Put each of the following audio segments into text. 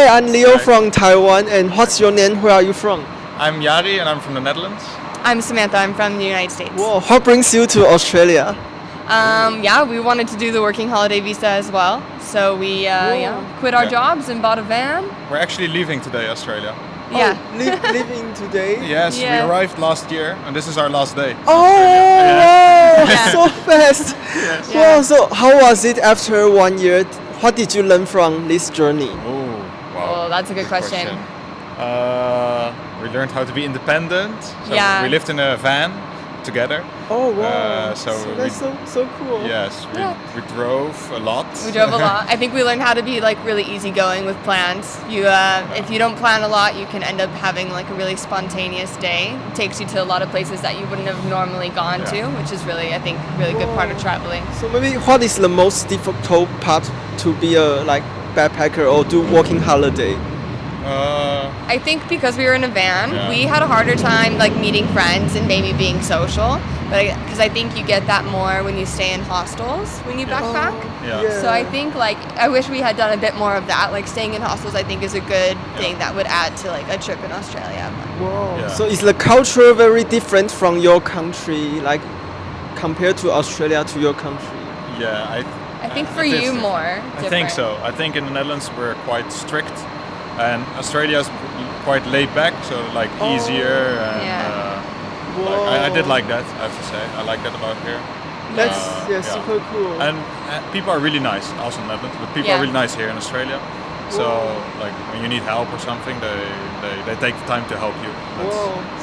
Hi, I'm Leo from Taiwan. And what's your name? Where are you from? I'm Yari and I'm from the Netherlands. I'm Samantha. I'm from the United States. Whoa, what brings you to Australia? We wanted to do the working holiday visa as well. So we quit our jobs and bought a van. We're actually leaving today, Australia. Yeah. Living today? Yes, Yeah. we arrived last year and this is our last day. Oh, Yeah. so fast. Yes. Wow, so how was it after 1 year? What did you learn from this journey? Oh, wow. Oh, that's a good question. We learned how to be independent. So Yeah. we lived in a van together. Oh, wow. So that's so cool. Yes, Yeah. we drove a lot. We drove a lot. I think we learned how to be like really easygoing with plans. If you don't plan a lot, you can end up having like a really spontaneous day. It takes you to a lot of places that you wouldn't have normally gone to, which is really, I think, really good part of traveling. So maybe what is the most difficult part to be a backpacker or do working holiday? I think because we were in a van, we had a harder time like meeting friends and maybe being social. But because I think you get that more when you stay in hostels when you backpack. Yeah. So I think I wish we had done a bit more of that. Like staying in hostels, I think is a good thing that would add to like a trip in Australia. Wow. Yeah. So is the culture very different from your country, like compared to Australia to your country? Yeah, I think for it is you different. more. I think so. I think in the Netherlands we're quite strict, and Australia is quite laid back, so like easier. And, I did like that. I have to say, I like that about here. That's super cool. And people are really nice, also in the Netherlands. But people are really nice here in Australia. So like when you need help or something, they take the time to help you.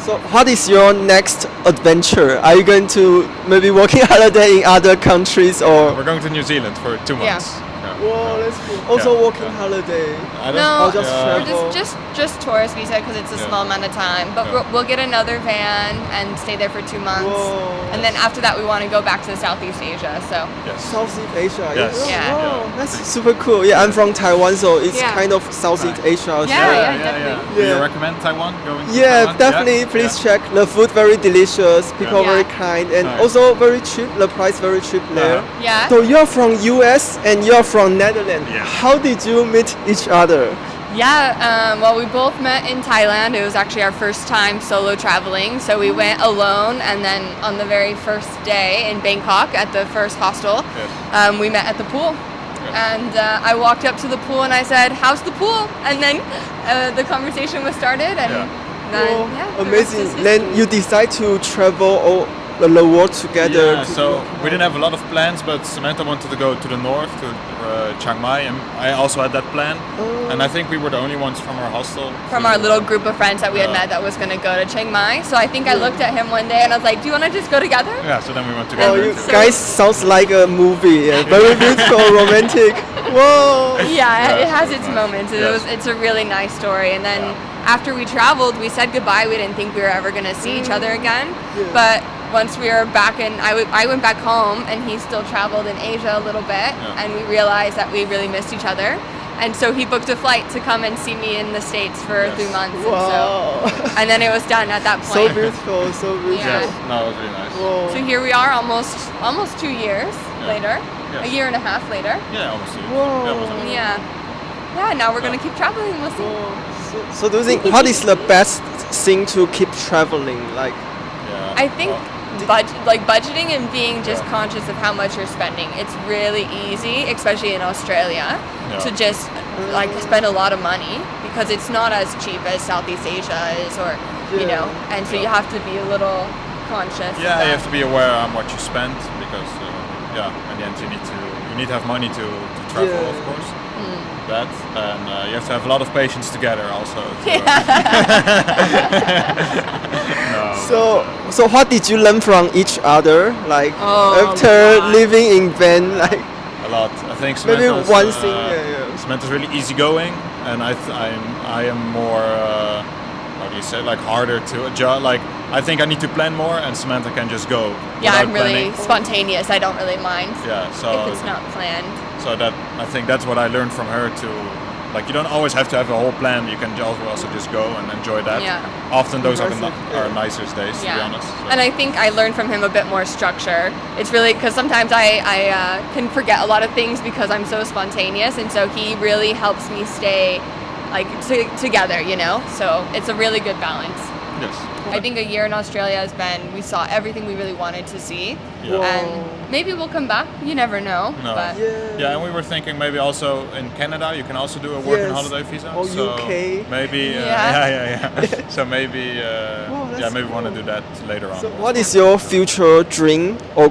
So what is your next adventure? Are you going to maybe working holiday in other countries or? We're going to New Zealand for 2 months. Whoa, that's cool. Also working holiday. No, Or just travel? just tourist visa because it's a small amount of time. But we'll get another van and stay there for 2 months. Whoa. And then after that, we want to go back to Southeast Asia. So Southeast Asia. Yes. Yeah. Wow, that's super cool. Yeah, I'm from Taiwan, so it's kind of Southeast Asia. as well. definitely. Do you recommend Taiwan going to Yeah, Taiwan? definitely. Please check. The food very delicious. People are very kind, and also very cheap. The price very cheap there. Yeah. So you're from US and you're from Netherlands. Yeah. How did you meet each other? Well, we both met in Thailand. It was actually our first time solo traveling. So we went alone, and then on the very first day in Bangkok at the first hostel, we met at the pool. And I walked up to the pool and I said, "How's the pool?" And then the conversation was started, and then the rest is Amazing. history. Then you decide to travel all the world together. Yeah, so we didn't have a lot of plans, but Samantha wanted to go to the north, to Chiang Mai, and I also had that plan. And I think we were the only ones from our hostel. From our little group of friends that we had met that was going to go to Chiang Mai. So I think I looked at him one day and I was like, "Do you want to just go together?" Yeah, so then we went Oh, together. you guys sounds like a movie. Very beautiful, romantic. Whoa. Yeah, it has its moments. Yes. It's a really nice story. And then after we traveled, we said goodbye. We didn't think we were ever going to see each other again. But once we were back I went back home, and he still traveled in Asia a little bit, and we realized that we really missed each other. And so he booked a flight to come and see me in the States for 3 months. Wow. And then it was done at that So point. beautiful, so beautiful. Yeah. No, it was really nice. Whoa. So here we are almost 2 years later, Yes. a year and a half later. Yeah, almost. Whoa. Yeah, almost. Yeah, now we're going to keep traveling. We'll see. So do you think what is the best thing to keep traveling? Like, I think budgeting and being just conscious of how much you're spending. It's really easy, especially in Australia, to just like spend a lot of money because it's not as cheap as Southeast Asia is, or you know, and so you have to be a little conscious. of Yeah, that. you have to be aware on what you spend because in the end you need to have money to travel, of course. That and you have to have a lot of patience together also. So what did you learn from each other? Like after living in van, like A lot. I think maybe Samantha's, one thing. Samantha's really easygoing, and I am more. How do you say? Like harder to adjust. Like I think I need to plan more, and Samantha can just go. Yeah, without I'm really planning. spontaneous. I don't really mind Yeah, so if it's not planned. So that I think that's what I learned from her too. Like you don't always have to have a whole plan. You can also just go and enjoy that. Yeah. Often those are our nicest days, to be honest. So. And I think I learned from him a bit more structure. It's really because sometimes I can forget a lot of things because I'm so spontaneous, and so he really helps me stay like together, you know? So it's a really good balance. Yes. I think a year in Australia has been, we saw everything we really wanted to see. Yeah. And maybe we'll come back, you never know. No. But Yeah, and we were thinking maybe also in Canada you can also do a work and holiday visa. Or so UK. Maybe, Yeah. so maybe, maybe we want to do that later on. So what is your future dream or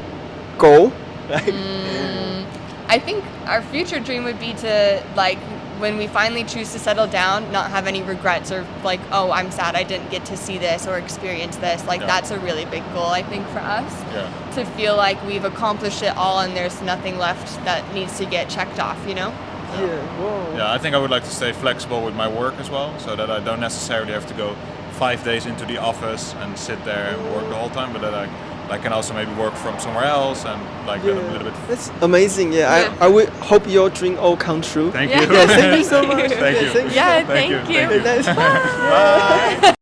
goal? I think our future dream would be to, like, when we finally choose to settle down, not have any regrets or like, oh, I'm sad I didn't get to see this or experience this. Like, that's a really big goal, I think, for us. Yeah. To feel like we've accomplished it all and there's nothing left that needs to get checked off, you know? Yeah, I think I would like to stay flexible with my work as well, so that I don't necessarily have to go 5 days into the office and sit there and work the whole time, but that I can also maybe work from somewhere else and like get a little bit. That's amazing. I would hope your dream all come true. Thank Yeah. you. Yeah, thank you so much. Thank you. Yeah, Thank you. thank you. Nice. Bye.